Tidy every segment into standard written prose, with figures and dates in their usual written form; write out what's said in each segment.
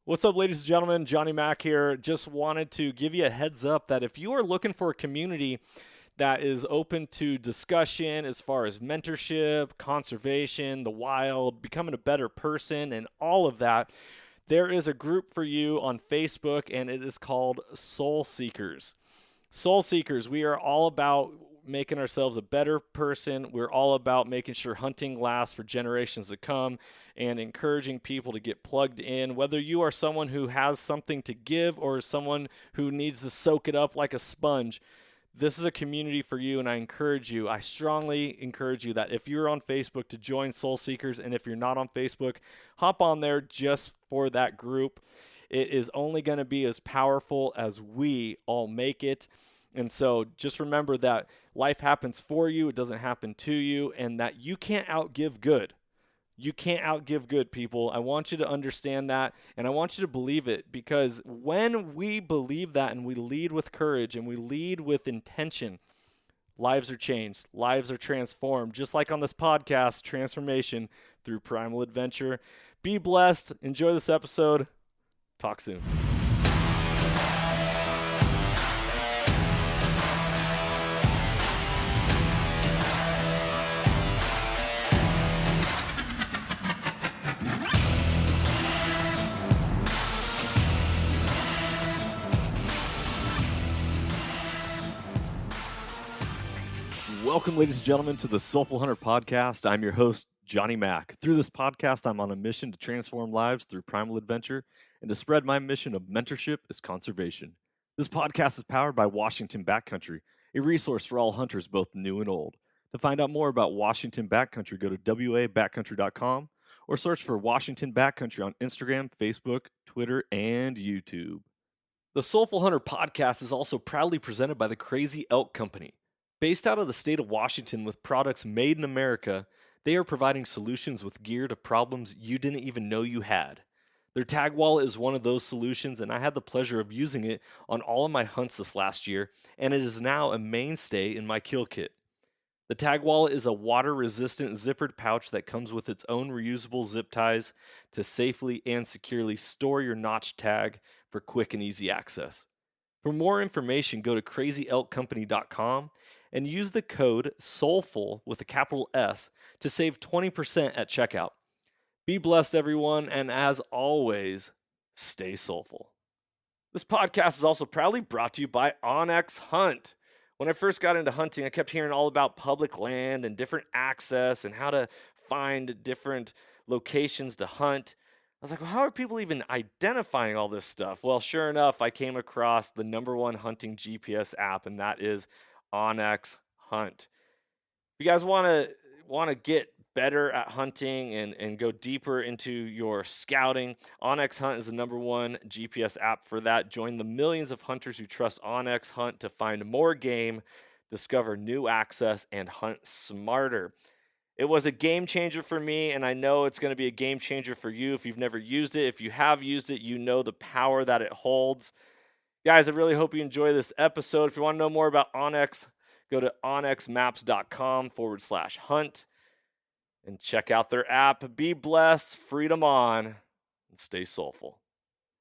What's up, ladies and gentlemen? Johnny Mack here. Just wanted to give you a heads up that if you are looking for a community that is open to discussion as far as mentorship, conservation, the wild, becoming a better person, and all of that, there is a group for you on Facebook, and it is called Soul Seekers. Soul Seekers, we are all about making ourselves a better person. We're all about making sure hunting lasts for generations to come and encouraging people to get plugged in. Whether you are someone who has something to give or someone who needs to soak it up like a sponge, this is a community for you, and I strongly encourage you that if you're on Facebook to join Soul Seekers, and if you're not on Facebook, hop on there just for that group. It is only going to be as powerful as we all make it. And so just remember that life happens for you, it doesn't happen to you, and that you can't outgive good. You can't outgive good, people. I want you to understand that, and I want you to believe it, because when we believe that and we lead with courage and we lead with intention, lives are changed, lives are transformed, just like on this podcast, transformation through primal adventure. Be blessed. Enjoy this episode. Talk soon. Welcome, ladies and gentlemen, to the Soulful Hunter Podcast. I'm your host, Johnny Mack. Through this podcast, I'm on a mission to transform lives through primal adventure and to spread my mission of mentorship as conservation. This podcast is powered by Washington Backcountry, a resource for all hunters, both new and old. To find out more about Washington Backcountry, go to wabackcountry.com or search for Washington Backcountry on Instagram, Facebook, Twitter, and YouTube. The Soulful Hunter Podcast is also proudly presented by the Crazy Elk Company. Based out of the state of Washington with products made in America, they are providing solutions with gear to problems you didn't even know you had. Their tag wallet is one of those solutions, and I had the pleasure of using it on all of my hunts this last year, and it is now a mainstay in my kill kit. The tag wallet is a water-resistant zippered pouch that comes with its own reusable zip ties to safely and securely store your notch tag for quick and easy access. For more information, go to crazyelkcompany.com and use the code SOULFUL with a capital S to save 20% at checkout. Be blessed, everyone, and as always, stay soulful. This podcast is also proudly brought to you by onX Hunt. When I first got into hunting, I kept hearing all about public land and different access and how to find different locations to hunt. I was like, well, how are people even identifying all this stuff? Well, sure enough, I came across the number one hunting GPS app, and that is onX Hunt. If you guys want to get better at hunting and go deeper into your scouting, onX Hunt is the number one GPS app for that. Join the millions of hunters who trust onX Hunt to find more game, discover new access, and hunt smarter. It was a game changer for me, and I know it's going to be a game changer for you if you've never used it. If you have used it, you know the power that it holds. Guys, I really hope you enjoy this episode. If you want to know more about onX, go to onxmaps.com/hunt and check out their app. Be blessed, freedom on, and stay soulful.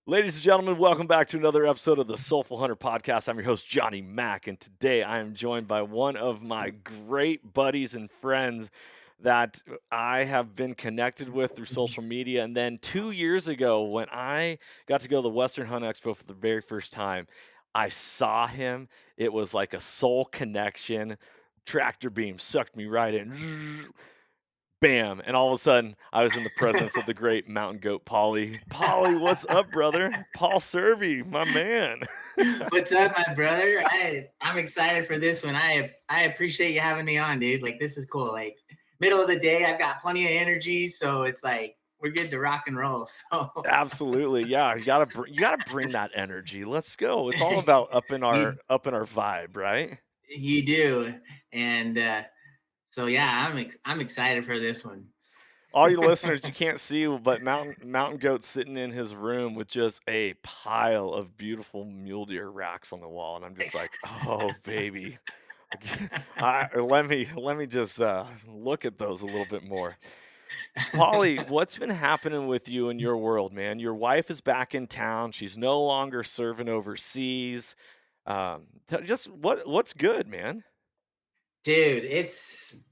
Ladies and gentlemen, welcome back to another episode of the Soulful Hunter Podcast. I'm your host, Johnny Mack, and today I am joined by one of my great buddies and friends that I have been connected with through social media. And then 2 years ago, when I got to go to the Western Hunt Expo for the very first time, I saw him. It was like a soul connection. Tractor beam sucked me right in. Bam. And all of a sudden, I was in the presence of the great mountain goat Pauly. Pauly, what's up, brother? Paul Servey, my man. What's up, my brother? I'm excited for this one. I appreciate you having me on, dude. Like, this is cool. Like, middle of the day, I've got plenty of energy, so it's like we're good to rock and roll. So Absolutely, yeah. You gotta bring that energy. Let's go. It's all about up in our vibe, right? you do, and so yeah, I'm excited for this one. All you listeners, you can't see, but Mountain Goat's sitting in his room with just a pile of beautiful mule deer racks on the wall, and I'm just like, oh baby. Let me just look at those a little bit more. Pauly, what's been happening with you in your world, man? Your wife is back in town. She's no longer serving overseas. Just what's good, man? Dude, it's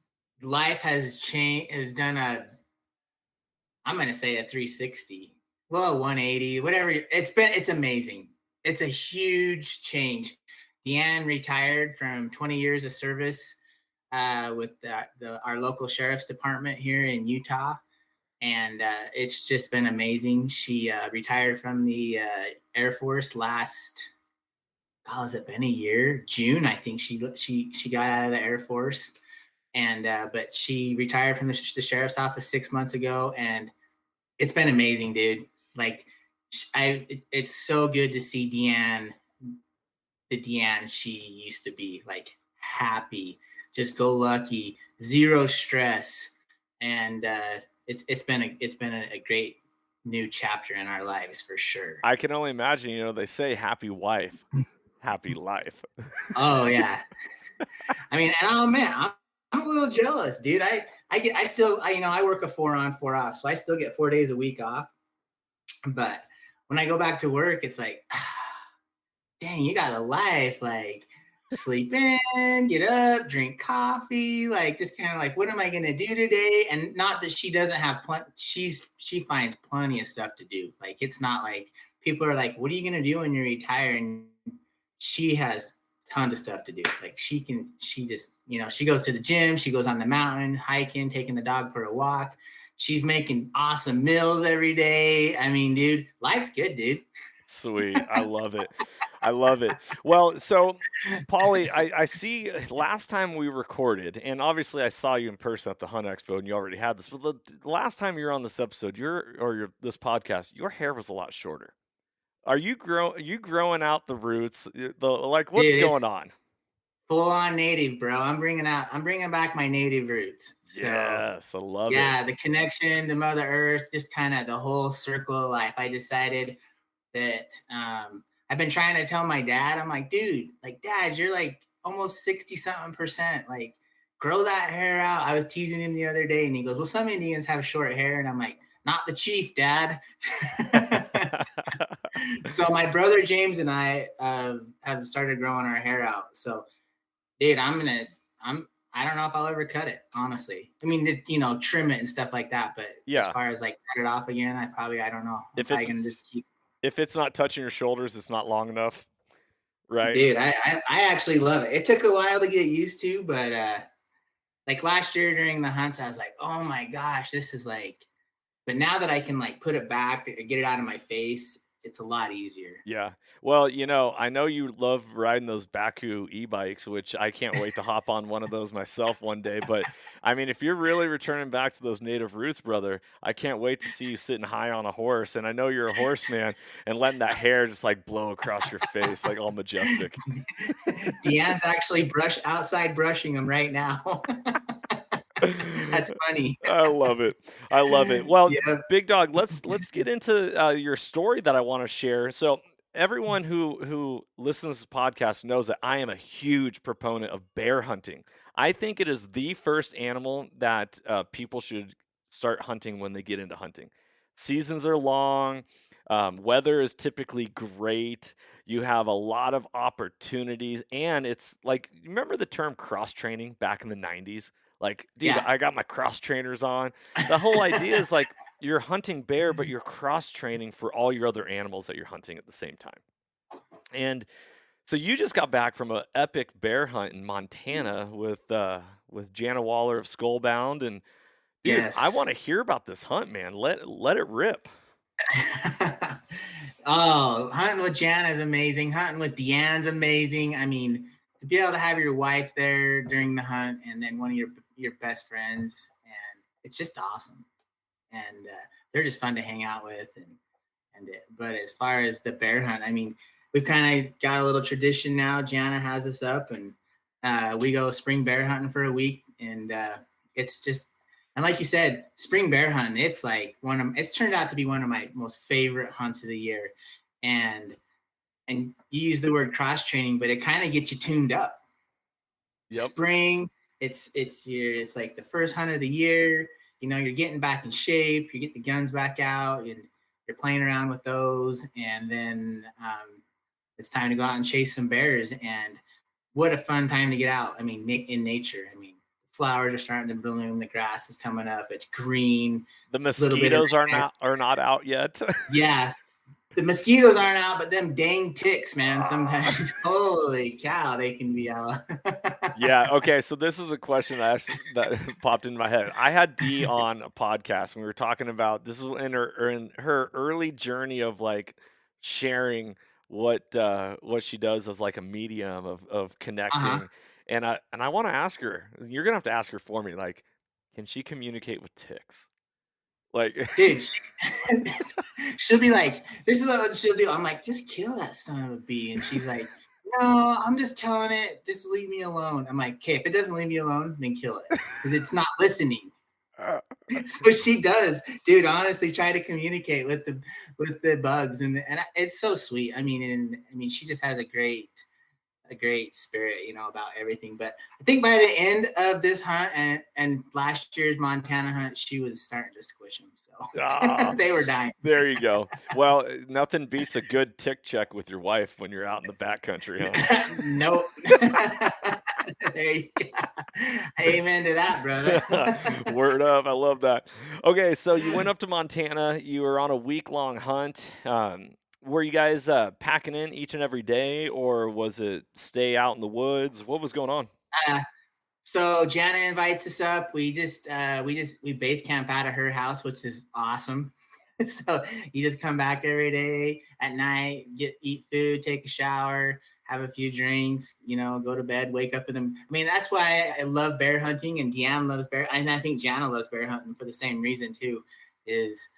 life has changed, has done a, I'm gonna say a 360. Well, 180, whatever. It's amazing. It's a huge change. Deanne retired from 20 years of service with our local sheriff's department here in Utah, and it's just been amazing. She retired from the Air Force last. Oh, has it been a year? June, I think she got out of the Air Force, and but she retired from the sheriff's office 6 months ago, and it's been amazing, dude. Like, it's so good to see Deanne, the Deanne she used to be, like happy, just go lucky, zero stress, and it's been a great new chapter in our lives for sure. I can only imagine. They say happy wife, happy life. Oh yeah, I mean, and oh man, I'm a little jealous, dude. I still I work a 4 on 4 off, so I still get 4 days a week off. But when I go back to work, it's like, dang, you got a life. Like, sleep in, get up, drink coffee, like just kind of like, what am I gonna do today? And not that she doesn't have plenty. She finds plenty of stuff to do. Like, it's not like people are like, what are you gonna do when you retire? And she has tons of stuff to do. Like, she just, she goes to the gym, she goes on the mountain, hiking, taking the dog for a walk. She's making awesome meals every day. I mean, dude, life's good, dude. Sweet. I love it. I love it. Well, so Pauly, I see last time we recorded, and obviously I saw you in person at the Hunt Expo, and you already had this. But the last time you were on this episode, this podcast, your hair was a lot shorter. Are you growing out the roots? What's Dude, going it's on? full on native, bro. I'm bringing back my native roots. So Yes, I love it. yeah, the connection to Mother Earth, just kind of the whole circle of life. I decided that I've been trying to tell my dad, I'm like, dude, like, dad, you're like almost 60 something percent. Like, grow that hair out. I was teasing him the other day, and he goes, well, some Indians have short hair. And I'm like, not the chief, dad. So my brother James and I have started growing our hair out. So, dude, I don't know if I'll ever cut it, honestly. I mean, trim it and stuff like that. But as Yeah. far as like cut it off again, I don't know. I'm probably gonna just keep. If it's not touching your shoulders, it's not long enough, right? Dude, I actually love it. It took a while to get used to, but like last year during the hunts, I was like, oh my gosh, this is like. But now that I can like put it back or get it out of my face, it's a lot easier. Yeah. Well, I know you love riding those Baku e-bikes, which I can't wait to hop on one of those myself one day. But I mean, if you're really returning back to those native roots, brother, I can't wait to see you sitting high on a horse. And I know you're a horseman and letting that hair just like blow across your face, like all majestic. Deanne's actually outside brushing them right now. That's funny. I love it. I love it. Well, Yeah. Big Dog, let's get into your story that I want to share. So everyone who listens to this podcast knows that I am a huge proponent of bear hunting. I think it is the first animal that people should start hunting when they get into hunting. Seasons are long. Weather is typically great. You have a lot of opportunities, and it's like, remember the term cross training back in the 90s? Like, dude, Yeah. I got my cross trainers on. The whole idea is like you're hunting bear, but you're cross training for all your other animals that you're hunting at the same time. And so you just got back from an epic bear hunt in Montana with Jana Waller of Skullbound, and dude, I Yes. want to hear about this hunt, man. Let it rip. Oh, hunting with Jana is amazing. Hunting with Deanne's amazing. I mean, to be able to have your wife there during the hunt, and then one of your best friends, and it's just awesome. And they're just fun to hang out with. But as far as the bear hunt, I mean, we've kind of got a little tradition now. Jana has us up, and we go spring bear hunting for a week, and it's just. And like you said, spring bear hunting, it's like it's turned out to be one of my most favorite hunts of the year. And you use the word cross training, but it kind of gets you tuned up. Yep. Spring, it's like the first hunt of the year. you're getting back in shape, you get the guns back out, and you're playing around with those, and then it's time to go out and chase some bears. And what a fun time to get out. I mean, in nature. I mean, flowers are starting to bloom, the grass is coming up, it's green. The Little bit of mosquitoes are not out yet. yeah. The mosquitoes aren't out, but them dang ticks, man. Sometimes, holy cow, they can be out. Yeah. Okay. So this is a question that popped in my head. I had Dee on a podcast. And we were talking about this is in her early journey of like sharing what she does as like a medium of connecting. And I want to ask her. You're gonna have to ask her for me. Like, can she communicate with ticks? Like, dude, she'll be like, this is what she'll do. I'm like, just kill that son of a bee. And she's like, no, I'm just telling it, just leave me alone. I'm like, okay, if it doesn't leave me alone, then kill it, because it's not listening. So she does, dude. Honestly, try to communicate with the bugs, and it's so sweet. I mean, she just has a great spirit, about everything. But I think by the end of this hunt and last year's Montana hunt, she was starting to squish them. So they were dying. There you go. Well, nothing beats a good tick check with your wife when you're out in the backcountry, huh? Nope. There you go. Amen to that, brother. Word up. I love that. Okay, so you went up to Montana. You were on a week-long hunt. Were you guys packing in each and every day, or was it stay out in the woods? What was going on? So Jana invites us up. We base camp out of her house, which is awesome. So you just come back every day at night, eat food, take a shower, have a few drinks, go to bed, wake up in them. I mean, that's why I love bear hunting, and Deanne loves bear, and I think Jana loves bear hunting for the same reason too. Is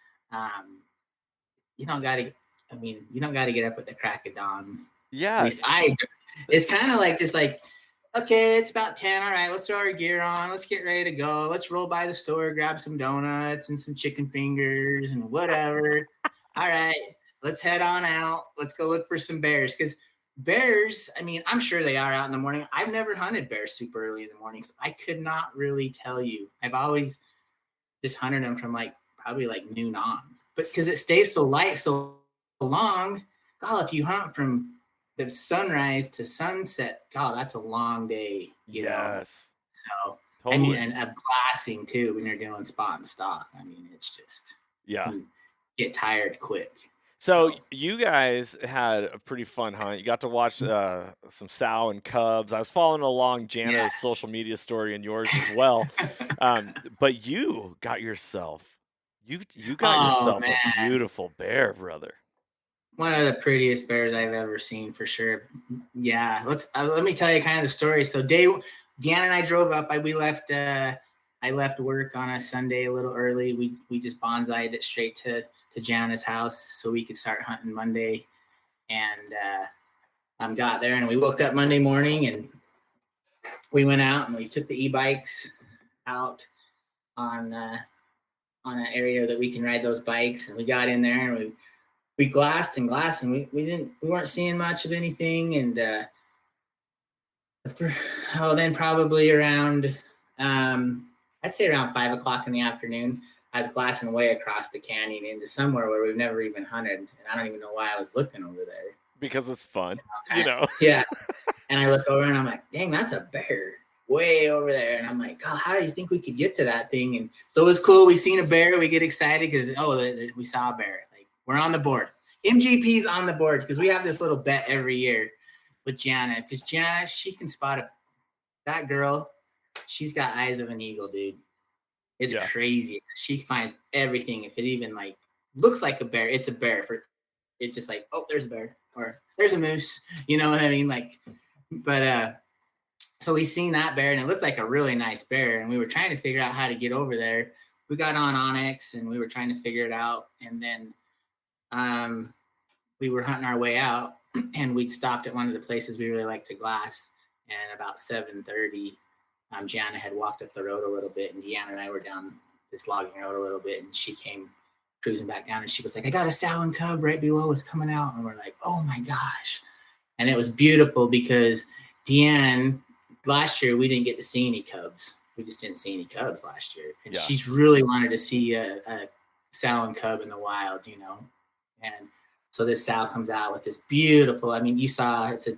you don't got to get up at the crack of dawn. Yeah. At least it's kind of like just like, okay, it's about 10. All right, let's throw our gear on. Let's get ready to go. Let's roll by the store, grab some donuts and some chicken fingers and whatever. All right, let's head on out. Let's go look for some bears, because bears, I mean, I'm sure they are out in the morning. I've never hunted bears super early in the morning, so I could not really tell you. I've always just hunted them from probably noon on. But because it stays so light so long, God, if you hunt from the sunrise to sunset, God, that's a long day. You know? So totally. and a glassing too when you're doing spot and stock. I mean, it's just you get tired quick. So you guys had a pretty fun hunt. You got to watch some sow and cubs. I was following along Jana's social media story and yours as well. But you got yourself a beautiful bear, brother. One of the prettiest bears I've ever seen, for sure. Yeah, let me tell you kind of the story. So Deanna and I drove up. I left work on a Sunday a little early. We just bonsai'd it straight to Jana's house so we could start hunting Monday. And got there, and we woke up Monday morning, and we went out and we took the e-bikes out on an area that we can ride those bikes, and we got in there and we glassed, and we weren't seeing much of anything. And then probably around I'd say around 5 o'clock in the afternoon, I was glassing way across the canyon into somewhere where we've never even hunted, and I don't even know why I was looking over there. Because it's fun, Yeah. And I look over and I'm like, dang, that's a bear way over there. And I'm like, oh, how do you think we could get to that thing? And so it was cool. We seen a bear. We get excited because we saw a bear. We're on the board. MGP's on the board because we have this little bet every year with Jana. Because Jana, she can spot that girl. She's got eyes of an eagle, dude. It's crazy. She finds everything. If it even looks like a bear, it's a bear. It's just like, oh, there's a bear, or there's a moose. You know what I mean? So we seen that bear, and it looked like a really nice bear. And we were trying to figure out how to get over there. We got on Onyx, and we were trying to figure it out. And then we were hunting our way out, and we'd stopped at one of the places we really like to glass. And about 7:30, Jana had walked up the road a little bit, and Deanna and I were down this logging road a little bit, and she came cruising back down, and she was like, I got a sow and cub right below us coming out. And we're like, oh my gosh. And it was beautiful because Deanne, last year we didn't get to see any cubs. we just didn't see any cubs last year. And Yeah. she's really wanted to see a sow and cub in the wild, you know. And so this sow comes out with this beautiful, I mean, you saw it's a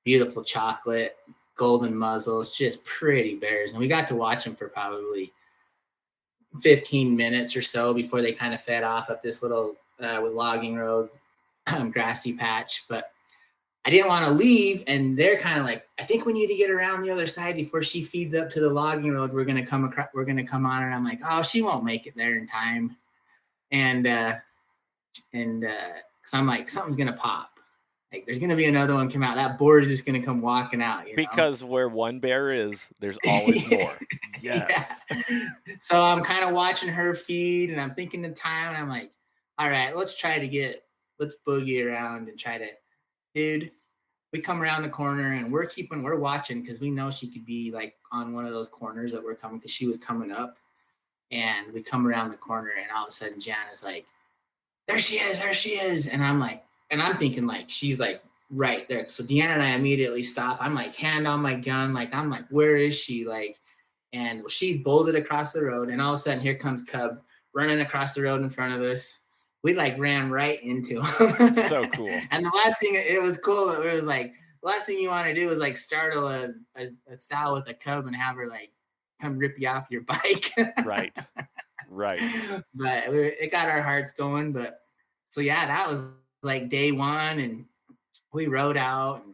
beautiful chocolate, golden muzzles, just pretty bears. And we got to watch them for probably 15 minutes or so before they kind of fed off up this little logging road, grassy patch. But I didn't want to leave, and they're kind of like, I think we need to get around the other side before she feeds up to the logging road. We're gonna come across, we're gonna come on her. I'm like, oh, she won't make it there in time, and because I'm like, something's gonna pop. Like, there's gonna be another one come out. That boar is just gonna come walking out. You know? Because where one bear is, there's always more. Yes. Yeah. So I'm kind of watching her feed, and I'm thinking the time, and I'm like, all right, let's boogie around and try to, dude. We come around the corner and we're watching because we know she could be like on one of those corners that we're coming, because she was coming up, and we come around the corner and all of a sudden Jana's like, there she is. And I'm like, and I'm thinking like, she's like right there. So Deanna and I immediately stop. I'm like, hand on my gun. Like, I'm like, where is she? Like, and she bolted across the road, and all of a sudden here comes Cub running across the road in front of us. We like ran right into him. So cool. And the last thing, it was cool. It was like, the last thing you want to do is like startle a sow with a cub and have her like come rip you off your bike. Right. But it got our hearts going. But so yeah, that was like day one, and we rode out, and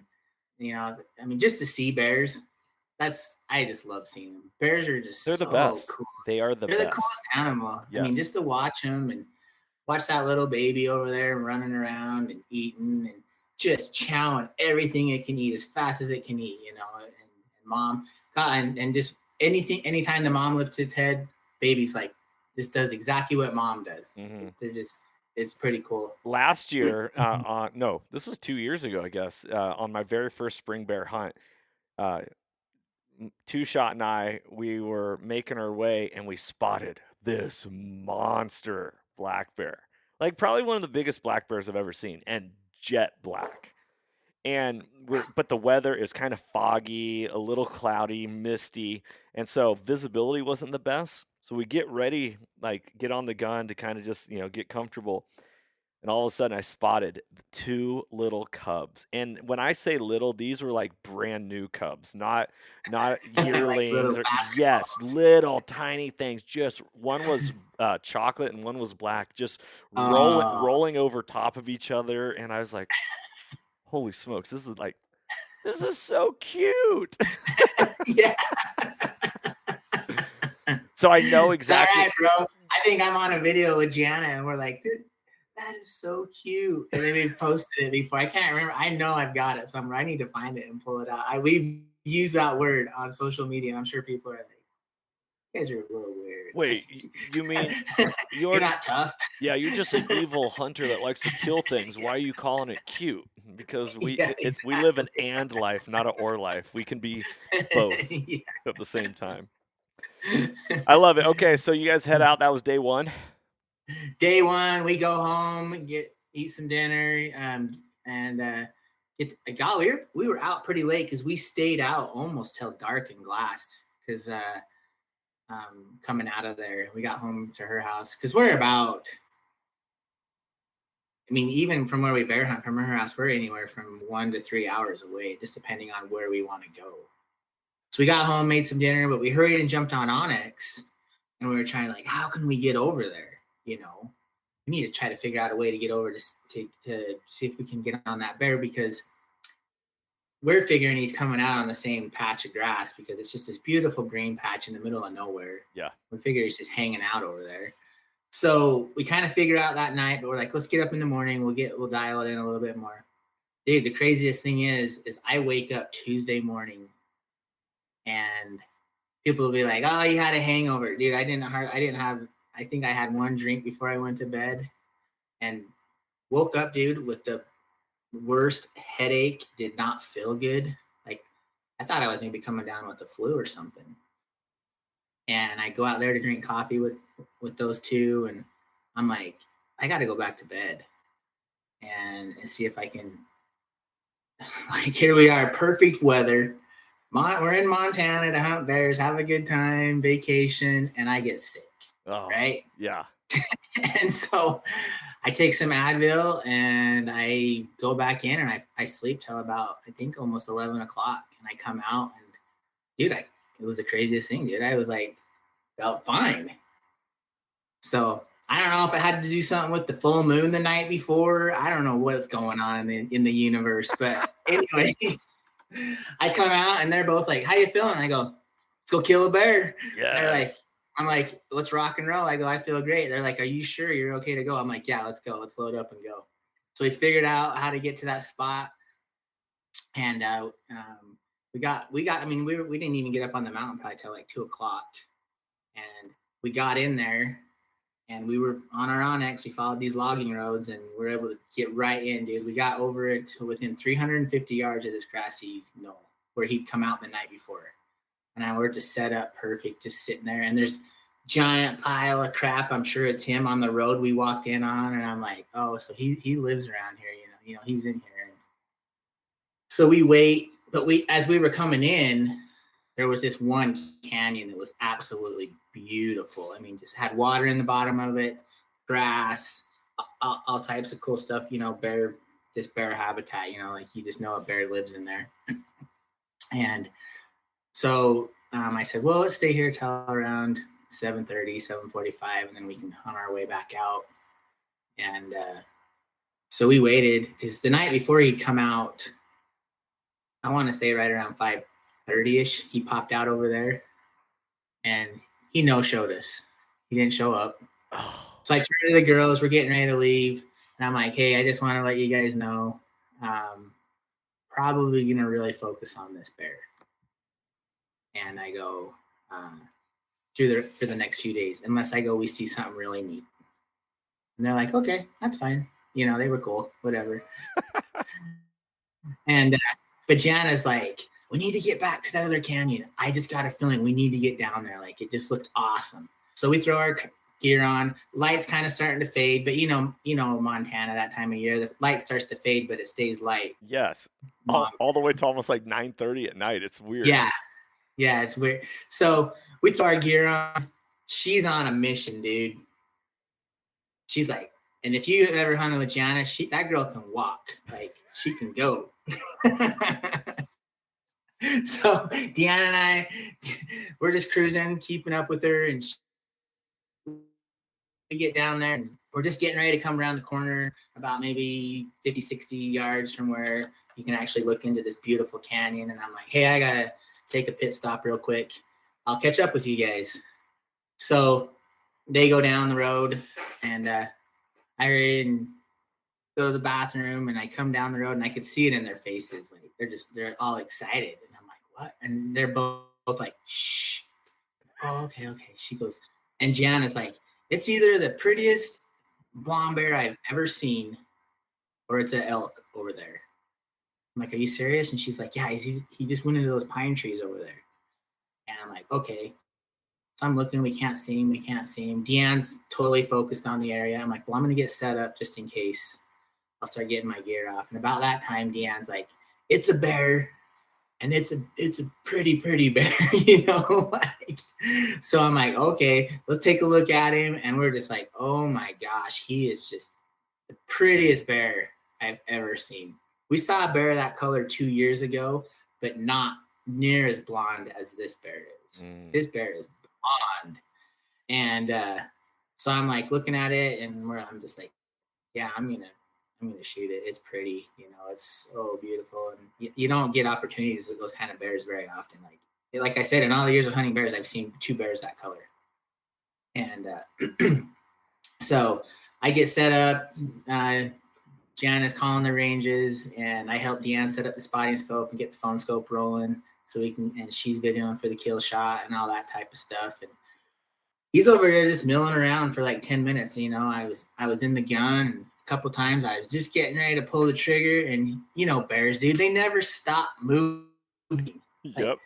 you know, I mean, just to see bears, I just love seeing them. Bears are just they're the best. Cool. They're the coolest animal. Yes. I mean, just to watch them and watch that little baby over there running around and eating and just chowing everything it can eat as fast as it can eat, you know. And mom, God, and just anytime the mom lifts its head, baby's like, this does exactly what mom does. Mm-hmm. It's pretty cool. Last year, no, this was 2 years ago, I guess, on my very first spring bear hunt, Two Shot and I, we were making our way, and we spotted this monster black bear, like probably one of the biggest black bears I've ever seen, and jet black. And but the weather is kind of foggy, a little cloudy, misty, and so visibility wasn't the best. So we get ready, like get on the gun to kind of just, you know, get comfortable. And all of a sudden I spotted 2 little cubs. And when I say little, these were like brand new cubs, not yearlings. Like yes, little tiny things. Just one was chocolate and one was black, just rolling over top of each other. And I was like, holy smokes, this is so cute. Yeah. So I know exactly. All right, bro. I think I'm on a video with Gianna, and we're like, that is so cute. And then we posted it before. I can't remember. I know I've got it somewhere. I need to find it and pull it out. We've used that word on social media, and I'm sure people are like, you guys are a little weird. Wait, you mean you're not tough? Yeah, you're just an evil hunter that likes to kill things. Why are you calling it cute? Because we live an and life, not an or life. We can be both at the same time. I love it. Okay, so you guys head out. That was day one. Day one, we go home, eat some dinner, we were out pretty late because we stayed out almost till dark and glassed, because coming out of there, we got home to her house because we're about, I mean, even from where we bear hunt from her house, we're anywhere from 1 to 3 hours away, just depending on where we want to go. So we got home, made some dinner, but we hurried and jumped on Onyx, and we were trying to, like, how can we get over there? You know, we need to try to figure out a way to get over to see if we can get on that bear, because we're figuring he's coming out on the same patch of grass, because it's just this beautiful green patch in the middle of nowhere. Yeah. We figure he's just hanging out over there. So we kind of figure out that night, but we're like, let's get up in the morning. We'll dial it in a little bit more. Dude, the craziest thing is I wake up Tuesday morning, and people will be like, oh, you had a hangover. Dude, I think I had 1 drink before I went to bed, and woke up, dude, with the worst headache. Did not feel good. Like, I thought I was maybe coming down with the flu or something. And I go out there to drink coffee with those 2, and I'm like, I got to go back to bed and see if I can. Like, here we are, perfect weather. We're in Montana to hunt bears, have a good time, vacation, and I get sick. Oh, right? Yeah. And so I take some Advil and I go back in and I sleep till about, I think, almost 11 o'clock. And I come out and, dude, it was the craziest thing, dude. I was like, felt fine. So I don't know if it had to do something with the full moon the night before. I don't know what's going on in the universe. But anyways, I come out and they're both like, how you feeling? I go, let's go kill a bear. They're like, Yes. I'm like, let's rock and roll. I go, I feel great. They're like, are you sure you're okay to go? I'm like, yeah, let's go. Let's load up and go. So we figured out how to get to that spot. And I mean, we didn't even get up on the mountain probably till like 2 o'clock. And we got in there and we were on our Onyx. We followed these logging roads and we were able to get right in, dude. We got over it to within 350 yards of this grassy knoll where he'd come out the night before. And we're just set up perfect, just sitting there. And there's giant pile of crap. I'm sure it's him on the road we walked in on. And I'm like, oh, so he lives around here, you know, he's in here. And so we wait, but as we were coming in, there was this one canyon that was absolutely beautiful. I mean, just had water in the bottom of it, grass, all types of cool stuff, you know, bear habitat, you know, like you just know a bear lives in there. And so I said, well, let's stay here till around 7:30, 7:45, and then we can hunt our way back out. And so we waited because the night before he'd come out, I want to say right around 5:30ish, he popped out over there and he no-showed us. He didn't show up. Oh. So I turned to the girls, we're getting ready to leave. And I'm like, hey, I just want to let you guys know, probably going to really focus on this bear. And I go, for the next few days, unless I go, we see something really neat. And they're like, okay, that's fine. You know, they were cool, whatever. And, but Jana's like, we need to get back to that other canyon. I just got a feeling we need to get down there. Like, it just looked awesome. So we throw our gear on, lights kind of starting to fade, but you know, Montana, that time of year, the light starts to fade, but it stays light. Yes. All the way to almost like 9:30 at night. It's weird. Yeah, it's weird. So we throw our gear on. She's on a mission, dude. She's like, and if you ever hunted with Jana, that girl can walk. Like, she can go. So Deanna and I, we're just cruising, keeping up with her, and we get down there, and we're just getting ready to come around the corner about maybe 50, 60 yards from where you can actually look into this beautiful canyon. And I'm like, hey, I got to take a pit stop real quick. I'll catch up with you guys. So they go down the road, and I go to the bathroom, and I come down the road, and I could see it in their faces. Like, they're all excited. And I'm like, what? And they're both like, shh. Oh, okay. She goes, and Gianna's like, it's either the prettiest blonde bear I've ever seen, or it's an elk over there. I'm like, are you serious? And she's like, yeah, he just went into those pine trees over there. And I'm like, okay. So I'm looking, we can't see him. Deanne's totally focused on the area. I'm like, well, I'm going to get set up just in case. I'll start getting my gear off. And about that time, Deanne's like, it's a bear. And it's a pretty bear, you know? Like, so I'm like, okay, let's take a look at him. And we're just like, oh my gosh, he is just the prettiest bear I've ever seen. We saw a bear that color 2 years ago, but not near as blonde as this bear is. This bear is blonde. And so I'm like looking at it, and I'm just like, yeah, I'm gonna shoot it. It's pretty, you know, it's so beautiful. And you don't get opportunities with those kind of bears very often. Like I said, in all the years of hunting bears, I've seen 2 bears that color. And so I get set up. Jan is calling the ranges, and I help Deanne set up the spotting scope and get the phone scope rolling so we can, and she's videoing for the kill shot and all that type of stuff. And he's over there just milling around for like 10 minutes. You know, I was in the gun, and a couple times I was just getting ready to pull the trigger, and you know, bears, dude, they never stop moving. Yep.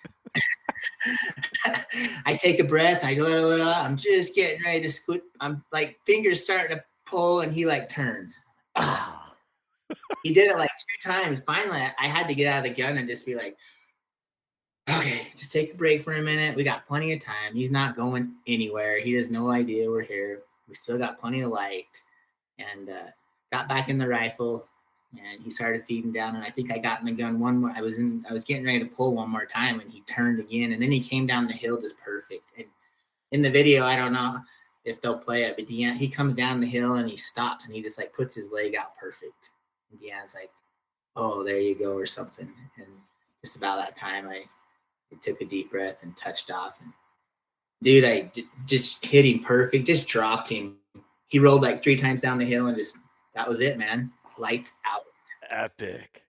I take a breath. I go, I'm just getting ready to squid. I'm like, fingers starting to pull, and he like turns. He did it like 2 times. Finally, I had to get out of the gun and just be like, okay, just take a break for a minute. We got plenty of time. He's not going anywhere. He has no idea we're here. We still got plenty of light. And got back in the rifle, and he started feeding down. And I think I got in the gun one more. I was getting ready to pull one more time, and he turned again. And then he came down the hill just perfect. And in the video, I don't know if they'll play it, but he comes down the hill and he stops and he just like puts his leg out perfect. And Deanne's like, "Oh, there you go," or something. And just about that time, I took a deep breath and touched off. And dude, I just hit him perfect, just dropped him. He rolled like 3 times down the hill and just, that was it, man. Lights out. Epic.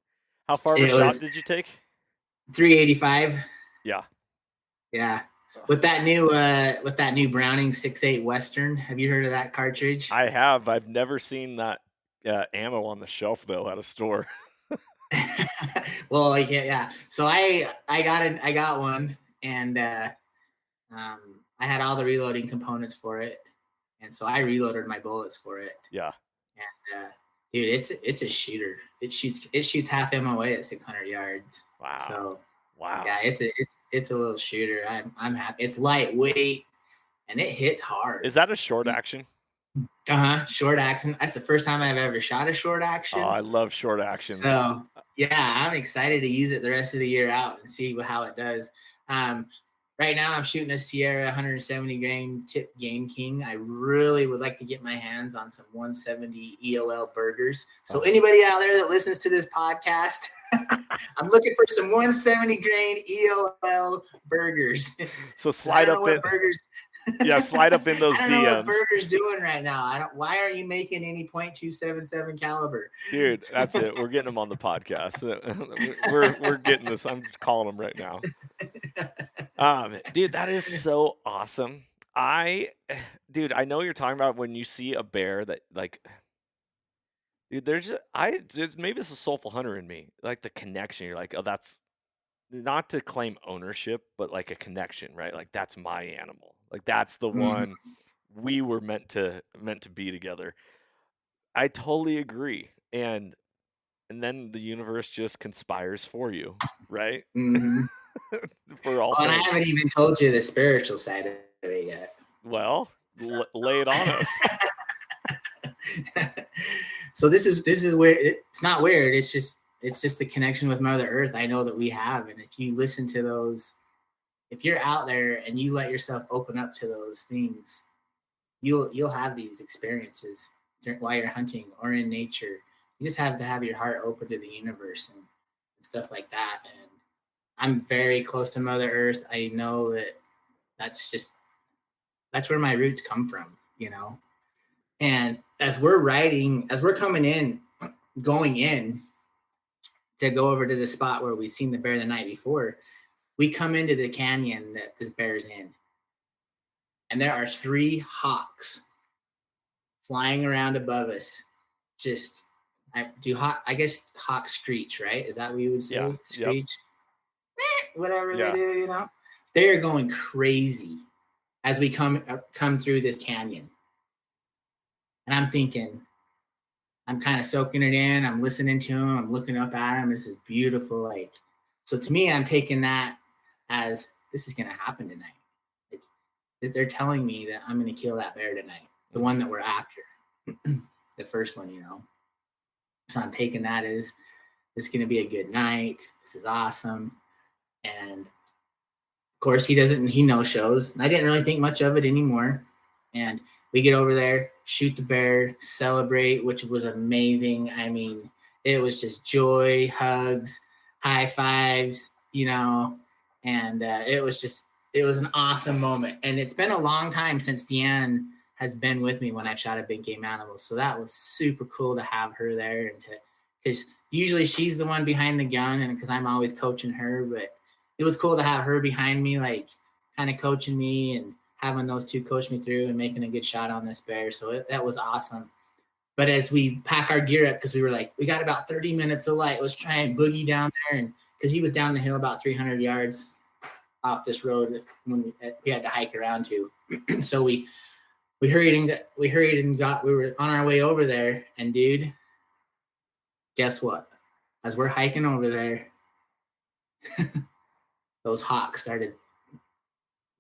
How far of a shot did you take? 385. Yeah. Yeah. With that new Browning 6.8 Western. Have you heard of that cartridge? I have. I've never seen that ammo on the shelf though at a store. Well, yeah. So I got one, and I had all the reloading components for it, and so I reloaded my bullets for it. Yeah. And dude, it's a shooter. It shoots half MOA at 600 yards. Wow. So wow. Yeah, it's a little shooter. I'm happy. It's lightweight and it hits hard. Is that a short action? Short action. That's the first time I've ever shot a short action. Oh, I love short actions. So yeah, I'm excited to use it the rest of the year out and see how it does. Right now I'm shooting a Sierra 170 grain tip Game King. I really would like to get my hands on some 170 EOL burgers. So anybody out there that listens to this podcast, I'm looking for some 170 grain EOL burgers. So slide up in burgers. Yeah, slide up in those DMs. I don't know what Burger's doing right now. Why are you making any .277 caliber? Dude, that's it. We're getting them on the podcast. We're getting this. I'm calling them right now. Dude, that is so awesome. I know you're talking about when you see a bear that like, dude, maybe it's a soulful hunter in me. Like the connection. You're like, oh, that's not to claim ownership, but like a connection, right? Like that's my animal. Like that's the one we were meant to be together. I totally agree. And then the universe just conspires for you, right? Mm-hmm. For all and I haven't even told you the spiritual side of it yet. Well, lay it on us. So this is where it's not weird. It's just the connection with Mother Earth I know that we have. And if you listen to those, if you're out there and you let yourself open up to those things, you'll have these experiences while you're hunting or in nature. You just have to have your heart open to the universe and stuff like that. And I'm very close to Mother Earth. I know that's where my roots come from, you know. And as we're going in to go over to the spot where we seen the bear the night before, we come into the canyon that this bear's in. And there are 3 hawks flying around above us. Just, I guess hawks screech, right? Is that what you would say? Yeah. Screech? Yep. Whatever they do, you know? They are going crazy as we come through this canyon. And I'm thinking, I'm kind of soaking it in. I'm listening to him. I'm looking up at him. This is beautiful. Like, so to me, I'm taking that as this is going to happen tonight. Like, they're telling me that I'm going to kill that bear tonight, the one that we're after, the first one, you know. So I'm taking that as it's going to be a good night. This is awesome. And of course, he no-shows. I didn't really think much of it anymore. And we get over there, shoot the bear, celebrate, which was amazing. I mean, it was just joy, hugs, high fives, you know, and it was an awesome moment. And it's been a long time since Deanne has been with me when I've shot a big game animal. So that was super cool to have her there, and because usually she's the one behind the gun, and because I'm always coaching her, but it was cool to have her behind me, like kind of coaching me and having those two coach me through and making a good shot on this bear. So that was awesome. But as we pack our gear up, because we were like, we got about 30 minutes of light, let's try and boogie down there. And because he was down the hill about 300 yards off this road when we had to hike around to. So we hurried and we were on our way over there. And dude, guess what? As we're hiking over there, those hawks started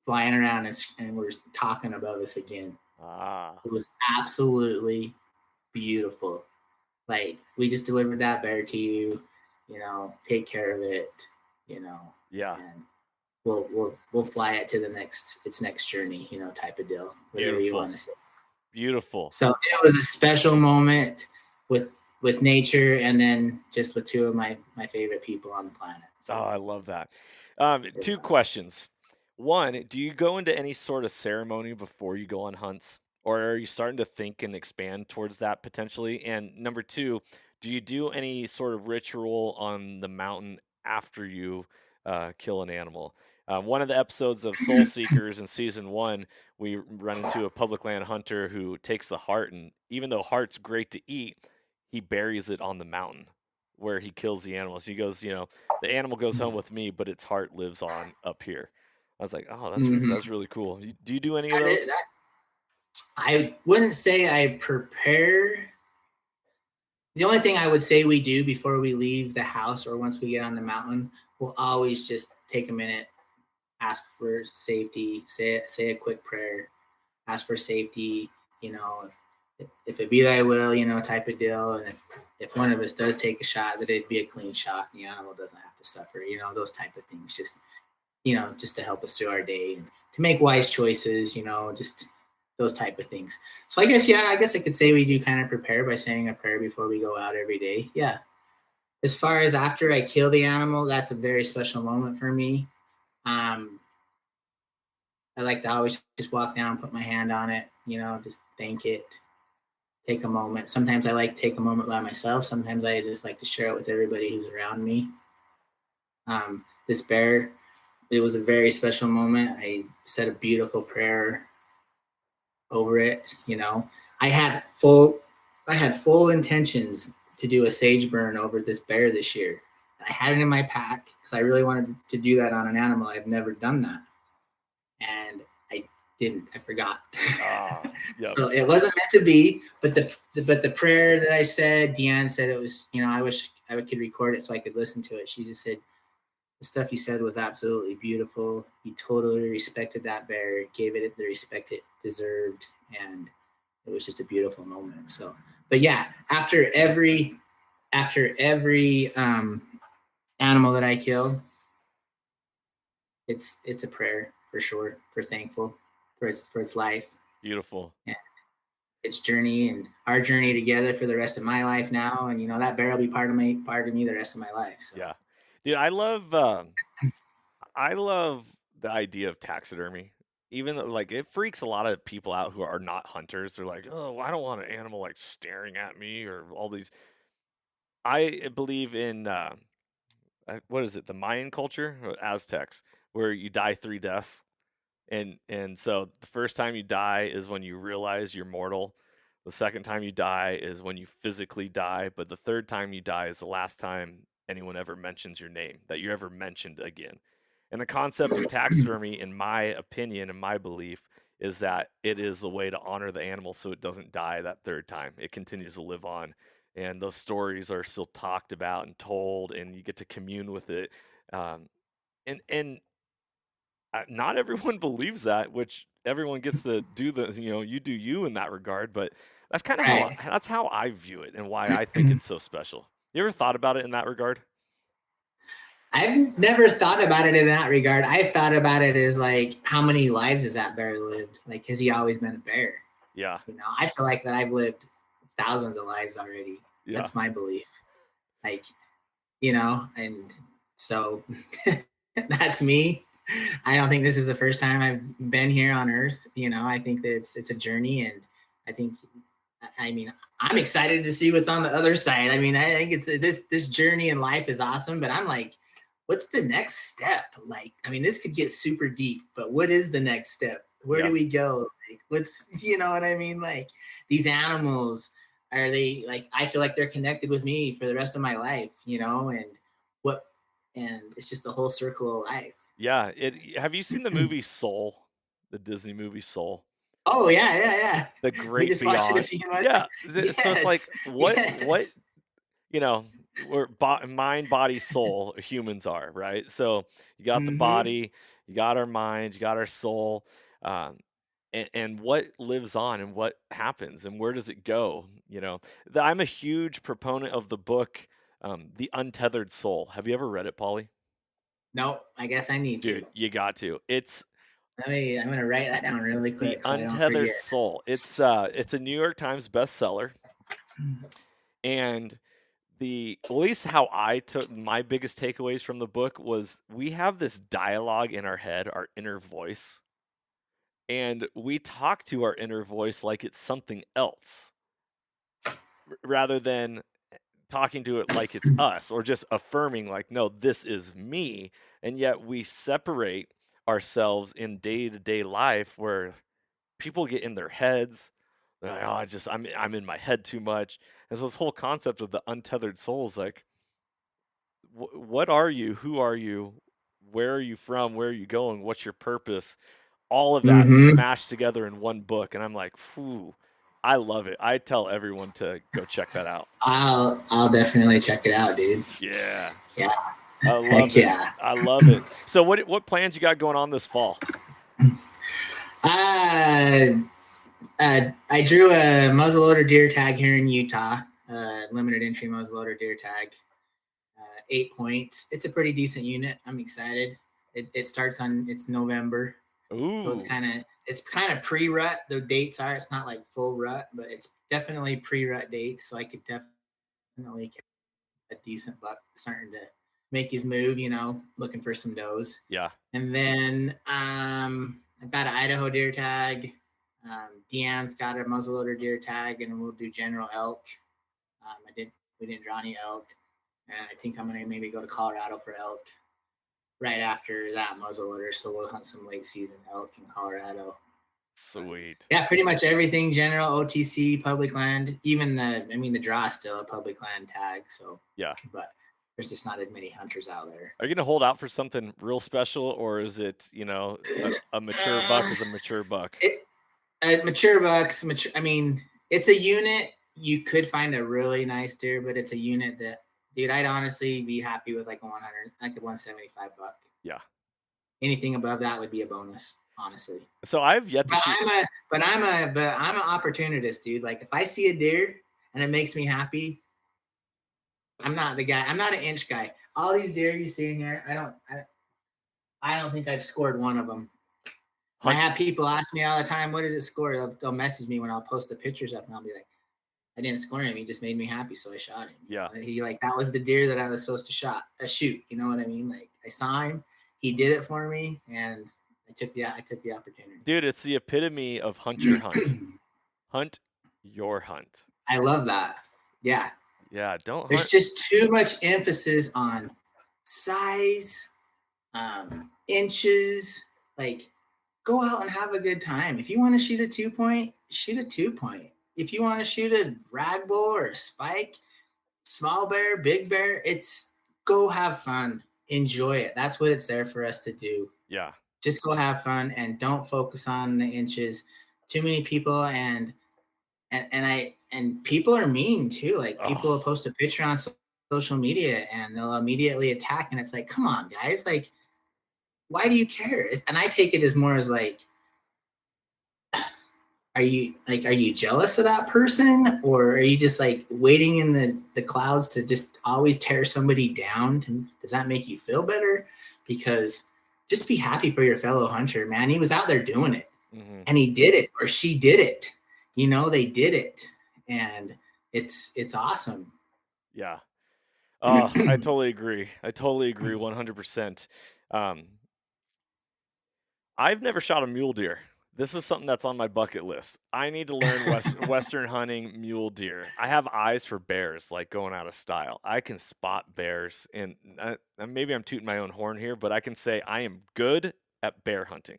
flying around us and were talking above us again. Ah, It was absolutely beautiful. Like, we just delivered that bear to you, take care of it, you know, yeah, and we'll fly it to the next journey, type of deal, whatever you want beautiful, to say. beautiful. So it was a special moment with with nature, and then just with two of my favorite people on the planet. Oh, So I love that. it, Two questions. One, do you go into any sort of ceremony before you go on hunts, or are you starting to think and expand towards that potentially? And number two, do you do any sort of ritual on the mountain after you kill an animal? One of the episodes of Soul Seekers in season one, we run into a public land hunter who takes the heart, and even though heart's great to eat, he buries it on the mountain where he kills the animals. He goes, the animal goes home with me, but its heart lives on up here. I was like, oh, mhm. that's really cool. Do you do any of That is, those? that, I wouldn't say I prepare. The only thing I would say we do before we leave the house or once we get on the mountain, we'll always just take a minute, ask for safety, say a quick prayer, ask for safety, if it be thy will, type of deal. And if one of us does take a shot, that it'd be a clean shot, and the animal doesn't have to suffer, those type of things. Just to help us through our day and to make wise choices, just those type of things. So I guess, yeah, I guess I could say we do kind of prepare by saying a prayer before we go out every day. Yeah. As far as after I kill the animal, that's a very special moment for me. Um, I like to always just walk down, put my hand on it, just thank it, take a moment. Sometimes I like to take a moment by myself. Sometimes I just like to share it with everybody who's around me. This bear, it was a very special moment. I said a beautiful prayer over it. I had full, I had full intentions to do a sage burn over this bear this year. I had it in my pack because I really wanted to do that on an animal. I've never done that, and I didn't. I forgot. Ah, yep. So it wasn't meant to be. But the prayer that I said, Deanne said it was. I wish I could record it so I could listen to it. She just said the stuff he said was absolutely beautiful. He totally respected that bear, gave it the respect it deserved, and it was just a beautiful moment. So, but yeah, after every animal that I kill, it's a prayer for sure, for thankful for its life Beautiful. and its journey and our journey together for the rest of my life now. And that bear will be part of me the rest of my life. So Yeah. Dude, I love the idea of taxidermy. Even though, like, it freaks a lot of people out who are not hunters. They're like, "Oh, I don't want an animal like staring at me," or all these. I believe in what is it? The Mayan culture, or Aztecs, where you die three deaths. And so the first time you die is when you realize you're mortal. The second time you die is when you physically die, but the third time you die is the last time anyone ever mentions your name, that you're ever mentioned again. And the concept of taxidermy, in my opinion and my belief, is that it is the way to honor the animal so it doesn't die that third time. It continues to live on. And those stories are still talked about and told, and you get to commune with it. Um, and not everyone believes that, which everyone gets to do you do you in that regard. But that's kind of right. that's how I view it and why I think it's so special. You ever thought about it in that regard? I've never thought about it in that regard. I've thought about it as like, how many lives has that bear lived? Like, has he always been a bear? Yeah, I feel like that I've lived thousands of lives already. yeah, That's my belief. Like, and so that's me. I don't think this is the first time I've been here on Earth. I think that it's a journey, and I think, I mean, I'm excited to see what's on the other side. I mean, I think it's this journey in life is awesome, but I'm like, what's the next step? Like, I mean, this could get super deep, but what is the next step? Where do yeah. we go? Like, you know what I mean? Like, these animals, are they like, I feel like they're connected with me for the rest of my life, and what, and it's just the whole circle of life. Yeah, have you seen the movie Soul? The Disney movie Soul? Oh yeah, yeah, yeah. The We Great just watched it a Beyond. few months. Yeah, so it's Yes, like what yes. you know we're mind, body, soul. Humans are, right. So you got the Mm-hmm. body, you got our mind, you got our soul, um, and what lives on and what happens and where does it go. I'm a huge proponent of the book, The Untethered Soul. Have you ever read it, Pauly? Nope. I guess I need to. Dude, you got to. It's I'm gonna write that down really The quick so I don't Untethered forget. Soul. It's a New York Times bestseller, and at least how I took my biggest takeaways from the book was we have this dialogue in our head, our inner voice, and we talk to our inner voice like it's something else rather than talking to it like it's us or just affirming like, no, this is me. And yet we separate ourselves in day-to-day life where people get in their heads. They're like, oh, I'm in my head too much. And so this whole concept of the untethered soul is like, what are you? Who are you? Where are you from? Where are you going? What's your purpose? All of that Mm-hmm. smashed together in one book. And I'm like, phew, I love it. I tell everyone to go check that out. I'll definitely check it out, dude. Yeah. Yeah. I Heck love it. yeah. I love it. So what plans you got going on this fall? Uh, I drew a muzzleloader deer tag here in Utah. Limited entry muzzleloader deer tag. 8 points. It's a pretty decent unit. I'm excited. It starts on it's November, so Ooh. it's kind of pre-rut. The dates are it's not like full rut, but it's definitely pre-rut dates. So I could definitely get a decent buck starting to make his move. Looking for some does. Yeah. And then I've got an Idaho deer tag. Deanne's got a muzzleloader deer tag, and we'll do general elk. We didn't draw any elk, and I think I'm gonna maybe go to Colorado for elk right after that muzzleloader. So we'll hunt some late season elk in Colorado. Sweet. Yeah, pretty much everything general OTC public land. Even the draw is still a public land tag. So Yeah. but there's just not as many hunters out there. Are you gonna hold out for something real special, or is it a mature buck is a mature buck? Mature bucks. It's a unit. You could find a really nice deer, but it's a unit that, dude, I'd honestly be happy with like a 100, like a 175 buck. Yeah. Anything above that would be a bonus, honestly. So I've yet to But shoot. I'm an opportunist, dude. Like if I see a deer and it makes me happy, I'm not the guy. I'm not an inch guy. All these deer you see in here, I don't think I've scored one of them. I have people ask me all the time, what does it score? They'll message me when I'll post the pictures up and I'll be like, I didn't score him. He just made me happy, so I shot him. Yeah. He that was the deer that I was supposed to shoot. You know what I mean? Like I saw him, he did it for me, and I took the opportunity. Dude, it's the epitome of hunt your hunt. Hunt your hunt. I love that. Yeah. Yeah, There's just too much emphasis on size, inches. Like, go out and have a good time. If you want to shoot a 2-point, shoot a 2-point. If you want to shoot a rag bull or a spike, small bear, big bear, go have fun. Enjoy it. That's what it's there for us to do. Yeah. Just go have fun and don't focus on the inches. Too many people and people are mean too. Like people will post a picture on social media and they'll immediately attack, and it's like, come on, guys, like, why do you care? And I take it as more as like, are you jealous of that person, or are you just like waiting in the clouds to just always tear somebody down? Does that make you feel better? Because just be happy for your fellow hunter, man. He was out there doing it, and he did it, or she did it. They did it, and it's awesome. Yeah. I totally agree. 100%. I've never shot a mule deer. This is something that's on my bucket list. I need to learn Western hunting mule deer. I have eyes for bears, like going out of style. I can spot bears, and maybe I'm tooting my own horn here, but I can say I am good at bear hunting.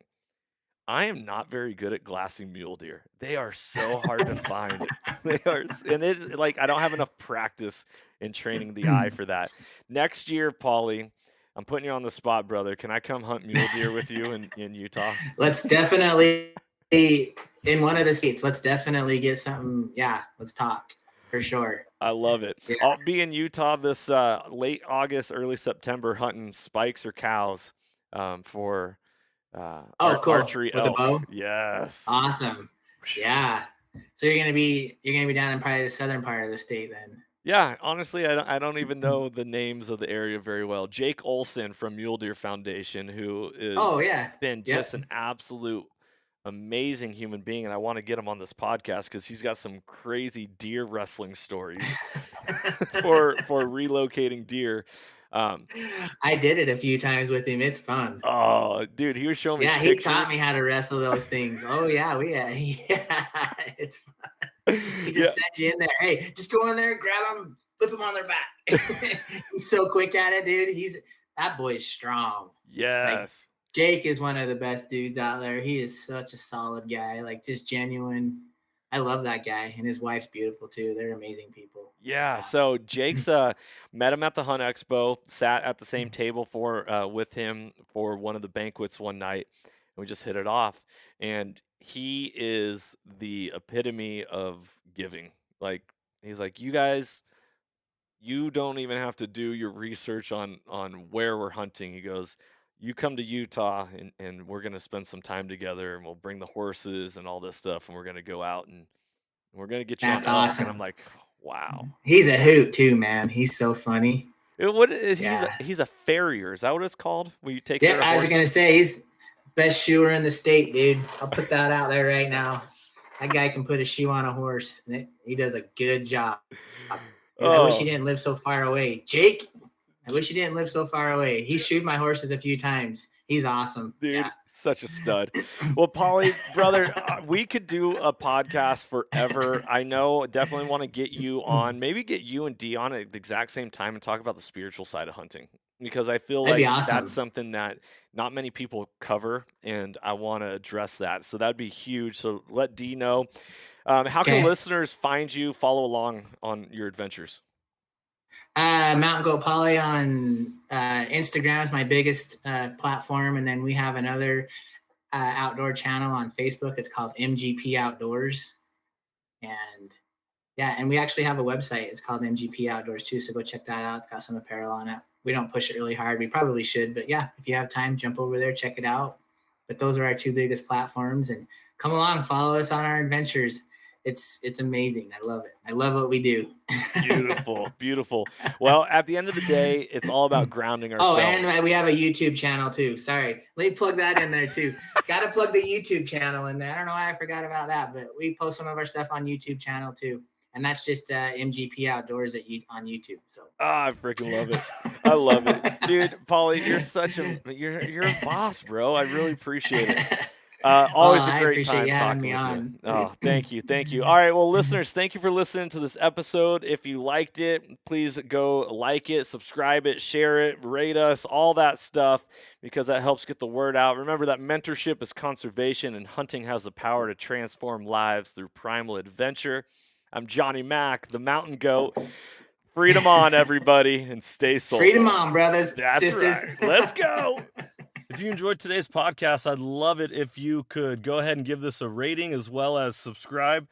I am not very good at glassing mule deer. They are so hard to find. I don't have enough practice in training the eye for that. Next year, Pauly, I'm putting you on the spot, brother. Can I come hunt mule deer with you in Utah? Let's definitely, in one of the states, let's definitely get something. Yeah, let's talk. for sure. I love it. Yeah. I'll be in Utah this late August, early September hunting spikes or cows for Cool. archery With a elk. bow. Yes. Awesome. Yeah. So you're gonna be down in probably the southern part of the state then. Yeah, honestly, I don't even know the names of the area very well. Jake Olson from Mule Deer Foundation, who Oh is yeah. been Yep. just an absolute amazing human being, and I want to get him on this podcast because he's got some crazy deer wrestling stories for relocating deer. I did it a few times with him. It's fun. Oh, dude, he was showing me Yeah, pictures. he taught me how to wrestle those things. Oh yeah, it's fun. He just sends you in there. Hey, just go in there, grab them, flip them on their back. He's so quick at it, dude. That boy's strong. Yes. Like, Jake is one of the best dudes out there. He is such a solid guy, like just genuine. I love that guy, and his wife's beautiful too. They're amazing people. Yeah. So Jake's met him at the Hunt Expo, sat at the same table with him for one of the banquets one night, and we just hit it off. And he is the epitome of giving. Like, he's like, you guys, you don't even have to do your research on where we're hunting. He goes, you come to Utah and we're going to spend some time together, and we'll bring the horses and all this stuff, and we're going to go out and we're going to get you That's on elk. awesome. And I'm like, wow. He's a hoot too, man. He's so funny. What is he's a farrier? Is that what it's called? Will you take care of I was horses? gonna say he's best shoer in the state, dude. I'll put that out there right now. That guy can put a shoe on a horse. He does a good job. I wish he didn't live so far away. Jake, I wish he didn't live so far away. He shoed my horses a few times. He's awesome. Dude, yeah. Such a stud. Well, Pauly, brother, we could do a podcast forever. I know, definitely want to get you on, maybe get you and Dee on at the exact same time and talk about the spiritual side of hunting, because I feel That'd like be awesome. that's something that not many people cover, and I want to address that. So that'd be huge. So let Dee know. How can listeners find you, follow along on your adventures? Mountain Goat Pauly on Instagram is my biggest platform, and then we have another outdoor channel on Facebook. It's called MGP Outdoors, and we actually have a website. It's called MGP Outdoors too, so go check that out. It's got some apparel on it. We don't push it really hard. We probably should, but yeah, if you have time, jump over there, check it out. But those are our two biggest platforms, and come along, follow us on our adventures. It's amazing. I love it. I love what we do. Beautiful. Well, at the end of the day, it's all about grounding ourselves. Oh, and we have a YouTube channel too. Sorry. Let me plug that in there too. Got to plug the YouTube channel in there. I don't know why I forgot about that, but we post some of our stuff on YouTube channel too. And that's just MGP Outdoors on YouTube. So I freaking love it. I love it. Dude, Pauly, you're a boss, bro. I really appreciate it. Always a great time talking with you. Oh, thank you. All right, well, listeners, thank you for listening to this episode. If you liked it, please go like it, subscribe it, share it, rate us, all that stuff, because that helps get the word out. Remember that mentorship is conservation, and hunting has the power to transform lives through primal adventure. I'm Johnny Mac, the Mountain Goat. Freedom on, everybody, and stay soulful. Freedom on, brothers, sisters. Right. Let's go. If you enjoyed today's podcast, I'd love it if you could go ahead and give this a rating as well as subscribe.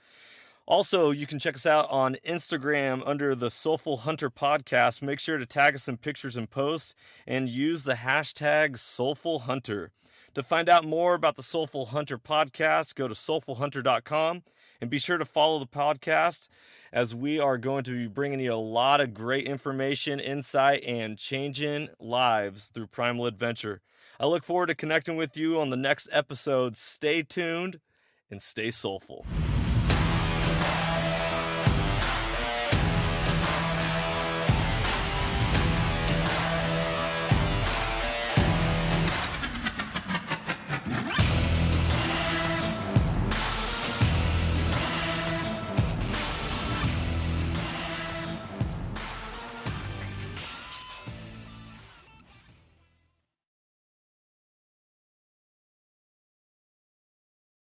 Also, you can check us out on Instagram under the Soulful Hunter Podcast. Make sure to tag us in pictures and posts and use the hashtag Soulful Hunter. To find out more about the Soulful Hunter Podcast, go to soulfulhunter.com and be sure to follow the podcast, as we are going to be bringing you a lot of great information, insight, and changing lives through primal adventure. I look forward to connecting with you on the next episode. Stay tuned and stay soulful.